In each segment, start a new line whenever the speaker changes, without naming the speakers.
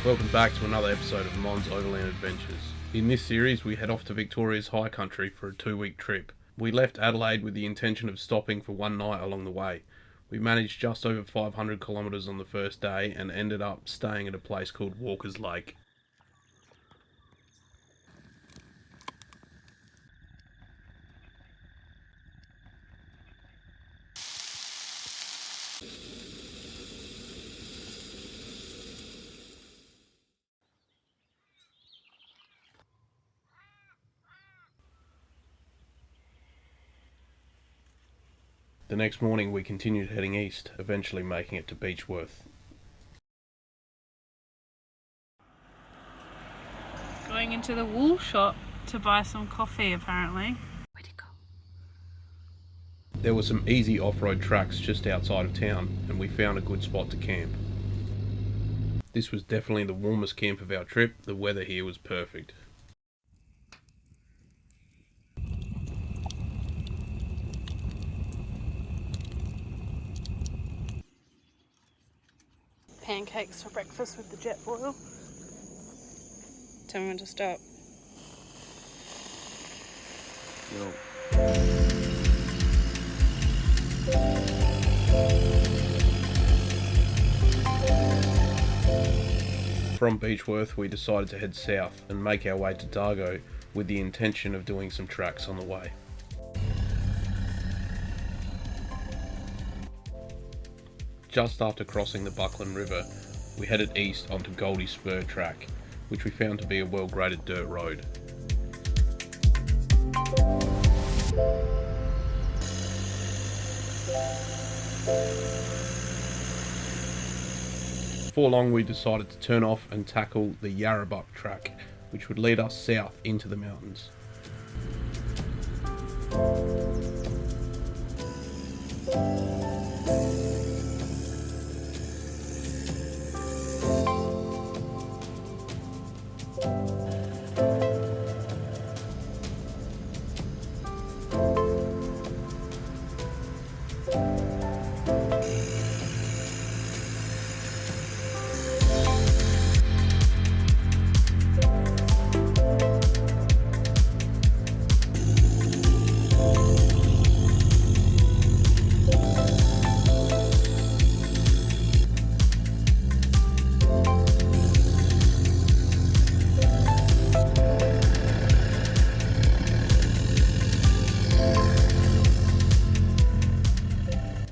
Welcome back to another episode of Mons Overland Adventures. In this series we head off to Victoria's high country for a 2-week trip. We left Adelaide with the intention of stopping for one night along the way. We managed just over 500 kilometres on the first day and ended up staying at a place called Walker's Lake. The next morning we continued heading east, eventually making it to Beechworth.
Going into the wool shop to buy some coffee apparently. Where'd it go?
There were some easy off-road tracks just outside of town and we found a good spot to camp. This was definitely the warmest camp of our trip. The weather here was perfect.
Pancakes for breakfast with the jet boil. Tell me when to stop.
From Beechworth we decided to head south and make our way to Dargo with the intention of doing some tracks on the way. Just after crossing the Buckland River, we headed east onto Goldie Spur track, which we found to be a well-graded dirt road. Before long we decided to turn off and tackle the Yarrabuck track, which would lead us south into the mountains.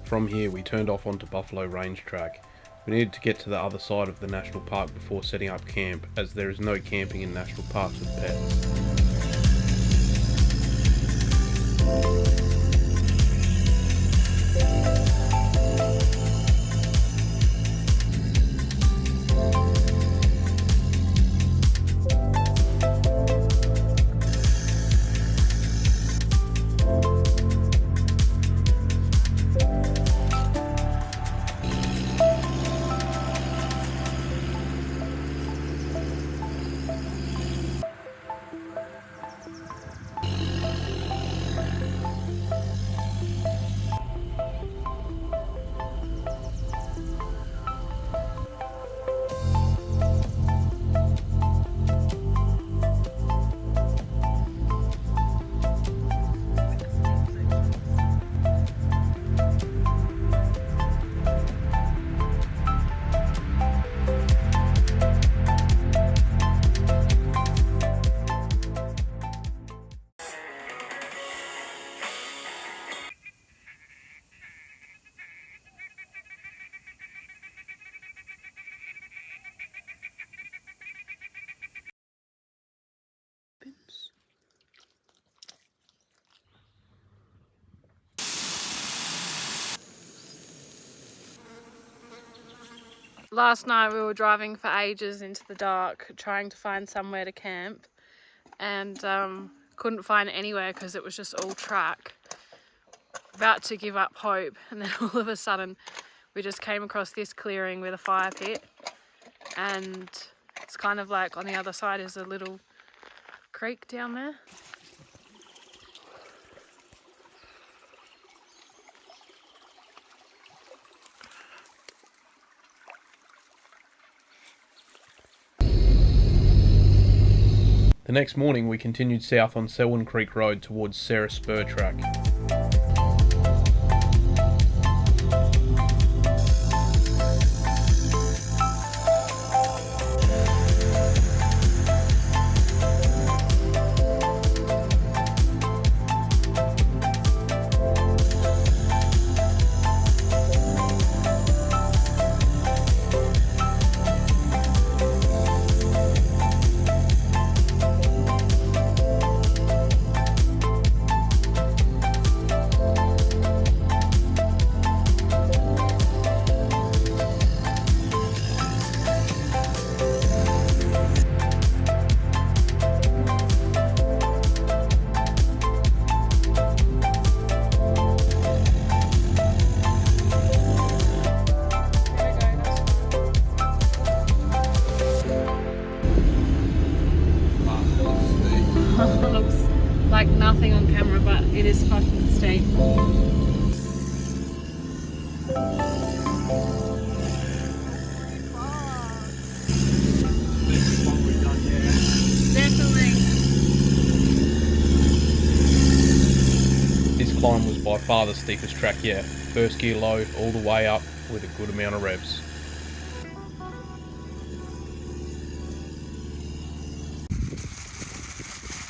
From here we turned off onto Buffalo Range track. We needed to get to the other side of the national park before setting up camp, as there is no camping in national parks with pets.
Last night we were driving for ages into the dark trying to find somewhere to camp and couldn't find anywhere because it was just all track. About to give up hope, and then all of a sudden we just came across this clearing with a fire pit, and it's kind of like on the other side is a little creek down there.
The next morning we continued south on Selwyn Creek Road towards Sarah Spur track.
Looks like nothing on camera, but it is fucking steep. Definitely.
This climb was by far the steepest track yet. First gear low, all the way up with a good amount of revs.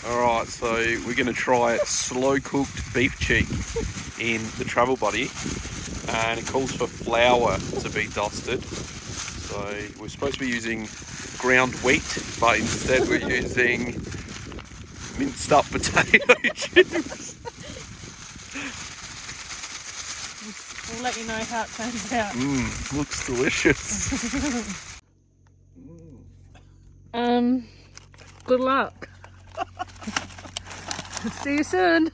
Alright, so we're going to try slow cooked beef cheek in the travel buddy, and it calls for flour to be dusted. So we're supposed to be using ground wheat, but instead we're using minced up potato chips.
We'll let you know how it turns out.
Looks delicious.
Good luck. See you soon.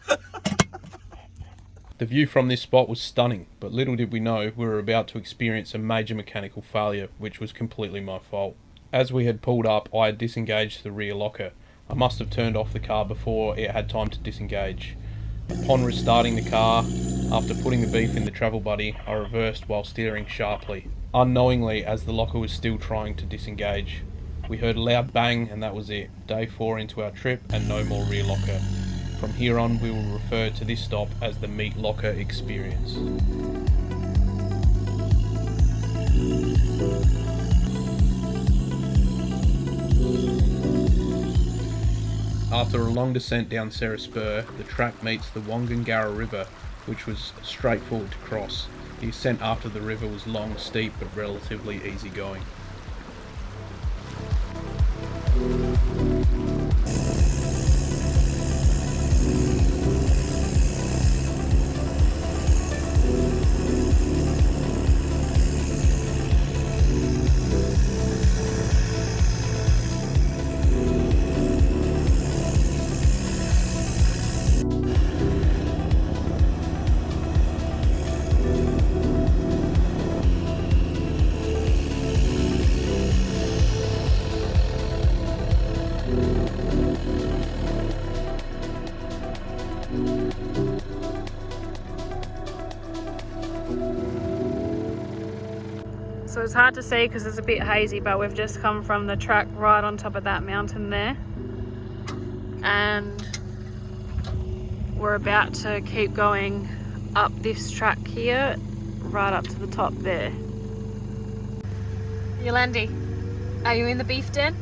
The view from this spot was stunning, but little did we know we were about to experience a major mechanical failure, which was completely my fault. As we had pulled up, I had disengaged the rear locker. I must have turned off the car before it had time to disengage. Upon restarting the car, after putting the beef in the travel buddy, I reversed while steering sharply, unknowingly as the locker was still trying to disengage. We heard a loud bang and that was it. Day 4 into our trip and no more rear locker. From here on we will refer to this stop as the meat locker experience. After a long descent down Sarah Spur, the track meets the Wongungarra River, which was straightforward to cross. The ascent after the river was long, steep, but relatively easy going.
So it's hard to see because it's a bit hazy, but we've just come from the track right on top of that mountain there, and we're about to keep going up this track here right up to the top there. Yolandi, are you in the beef den?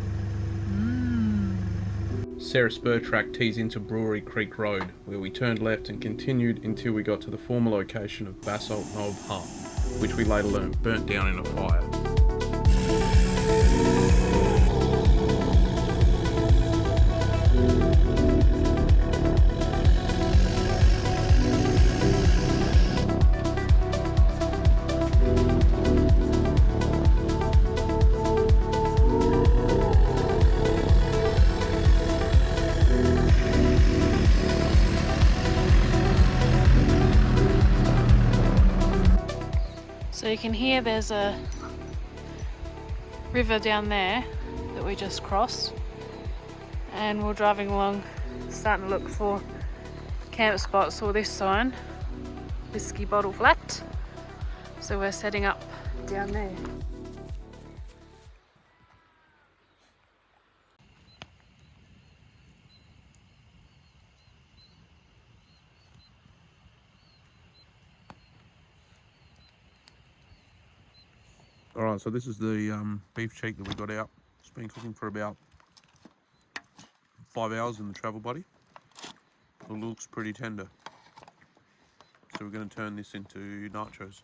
Sarah Spur track tees into Brewery Creek Road, where we turned left and continued until we got to the former location of Basalt Knob Hump, which we later learned burnt down in a fire.
So you can hear there's a river down there that we just crossed, and we're driving along starting to look for camp spots. Saw this sign, Whiskey Bottle Flat, so we're setting up down there.
Alright, so this is the beef cheek that we got out. It's been cooking for about 5 hours in the travel buddy. It looks pretty tender. So we're going to turn this into nachos.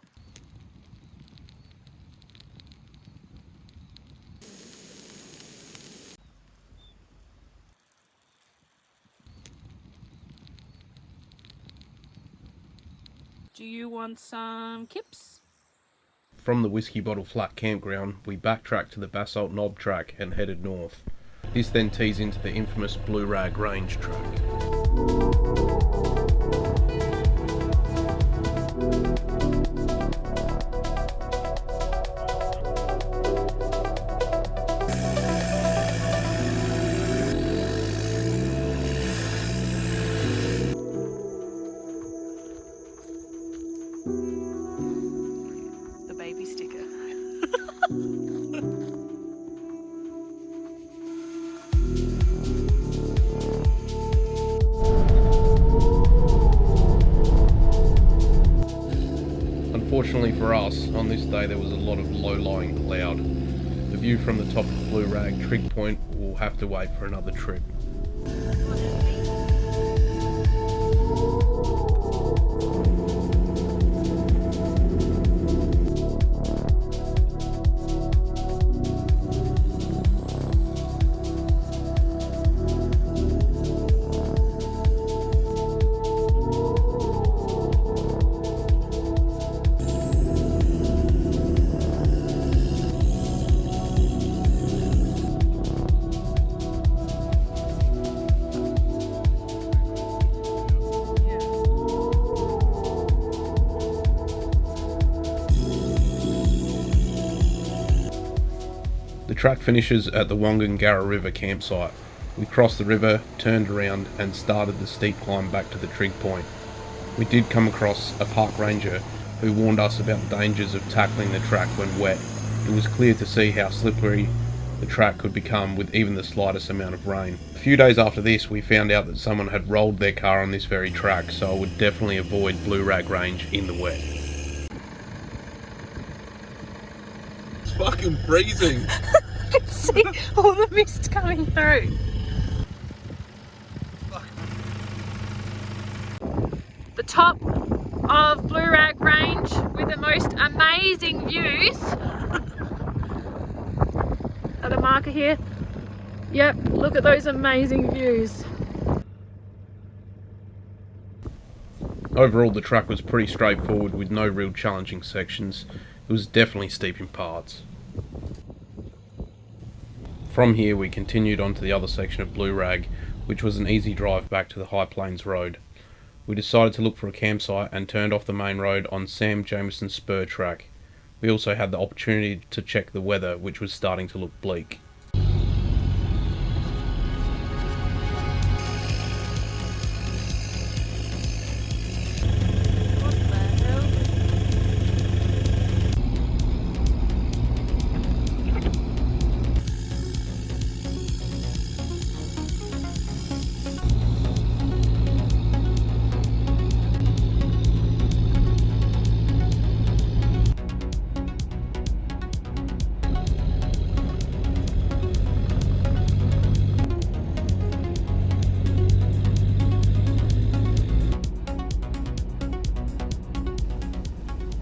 Do you want some kips?
From the Whiskey Bottle Flat campground, we backtracked to the Basalt Knob track and headed north. This then tees into the infamous Blue Rag Range track.
The baby sticker.
Unfortunately for us, on this day there was a lot of low-lying cloud. The view from the top of the Blue Rag trig point will have to wait for another trip. The track finishes at the Wongungarra River campsite. We crossed the river, turned around and started the steep climb back to the trig point. We did come across a park ranger who warned us about the dangers of tackling the track when wet. It was clear to see how slippery the track could become with even the slightest amount of rain. A few days after this, we found out that someone had rolled their car on this very track, so I would definitely avoid Blue Rag Range in the wet. It's fucking freezing!
I can see all the mist coming through. The top of Blue Rag Range with the most amazing views. At a marker here. Yep, look at those amazing views.
Overall, the track was pretty straightforward with no real challenging sections. It was definitely steep in parts. From here we continued on to the other section of Blue Rag, which was an easy drive back to the High Plains Road. We decided to look for a campsite and turned off the main road on Sam Jameson's Spur track. We also had the opportunity to check the weather, which was starting to look bleak.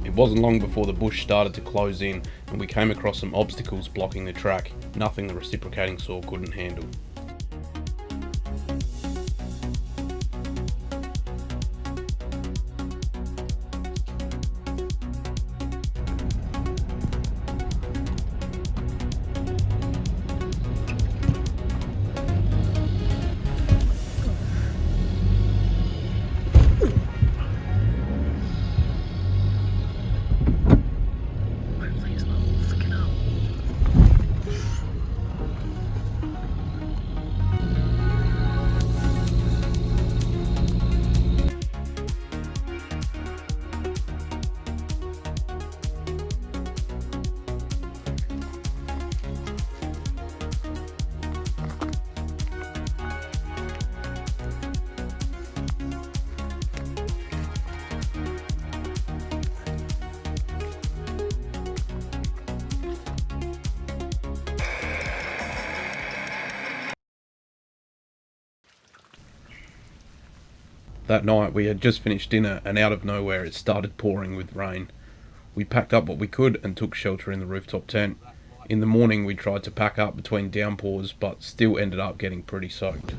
It wasn't long before the bush started to close in and we came across some obstacles blocking the track, nothing the reciprocating saw couldn't handle. That night we had just finished dinner and out of nowhere it started pouring with rain. We packed up what we could and took shelter in the rooftop tent. In the morning we tried to pack up between downpours but still ended up getting pretty soaked.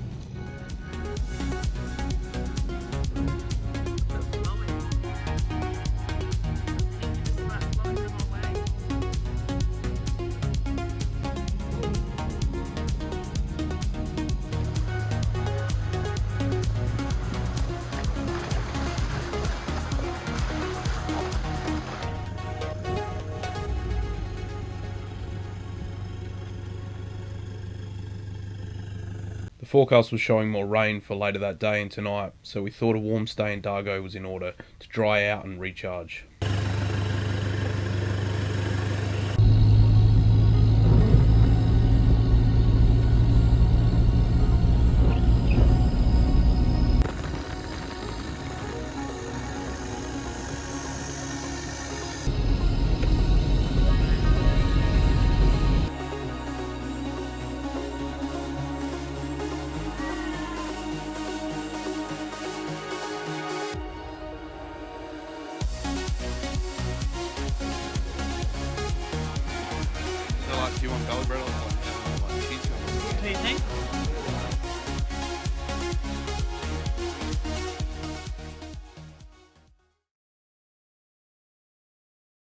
The forecast was showing more rain for later that day and tonight, so we thought a warm stay in Dargo was in order to dry out and recharge. Do you want belly bread or what?